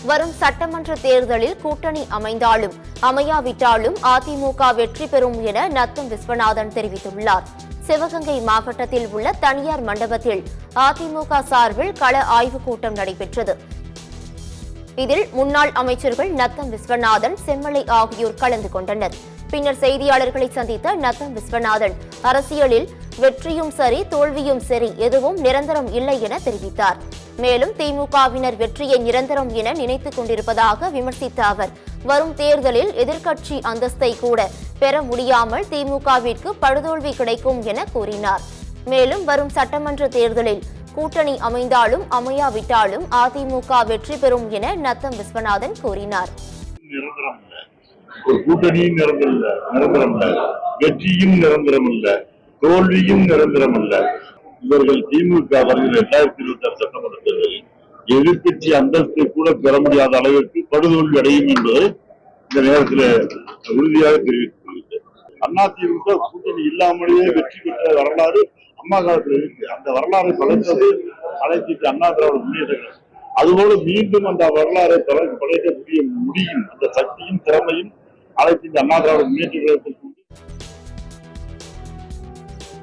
வரும் சட்டமன்ற தேர்தலில் கூட்டணி அமைந்தாலும் அமையாவிட்டாலும் அதிமுக வெற்றி பெறும் என நத்தம் விஸ்வநாதன் தெரிவித்துள்ளார். சிவகங்கை மாவட்டத்தில் உள்ள தனியார் மண்டபத்தில் அதிமுக சார்பில் கள ஆய்வுக் கூட்டம் நடைபெற்றது. இதில் முன்னாள் அமைச்சர்கள் நத்தம் விஸ்வநாதன், செம்மலை ஆகியோர் கலந்து கொண்டனர். பின்னர் செய்தியாளர்களை சந்தித்த நத்தம் விஸ்வநாதன், அரசியலில் வெற்றியும் சரி தோல்வியும் சரி எதுவும் நிரந்தரம் இல்லை என தெரிவித்தார். மேலும் திமுகவினர் வெற்றியை நிரந்தரம் என நினைத்துக் கொண்டிருப்பதாக விமர்சித்த அவர், வரும் தேர்தலில் எதிர்க்கட்சி அந்தஸ்தை கூட பெற முடியாமல் திமுகவிற்கு படுதோல்வி கிடைக்கும் என கூறினார். மேலும் வரும் சட்டமன்ற தேர்தலில் கூட்டணி அமைந்தாலும் அமையாவிட்டாலும் அதிமுக வெற்றி பெறும் என நத்தம் விஸ்வநாதன் கூறினார். கூட்டணியும் நிரந்தரம் இல்ல, வெற்றியும் நிரந்தரம் இல்ல, தோல்வியும் நிரந்தரம் இல்ல. இவர்கள் திமுக வருகிற 2026 சட்டமன்ற தேர்தலில் எதிர்கட்சி அந்தஸ்தை கூட பெற முடியாத அளவிற்கு படுதோல்வி அடையும் என்பதை இந்த நேரத்தில் உறுதியாக தெரிவித்துள்ளது. அதிமுக கூட்டணி இல்லாமலேயே வெற்றி பெற்ற வரலாறு அம்மா காலத்தில் இருக்கு. அந்த வரலாறை படைத்தது அனைத்து அண்ணா திராவிட முன்னேற்ற கழகம். அதுபோல மீண்டும் அந்த வரலாறை படைக்க முடியும் அந்த சக்தியும் திறமையும் அனைத்து அண்ணா திராவிட முன்னேற்ற கழகத்திற்கு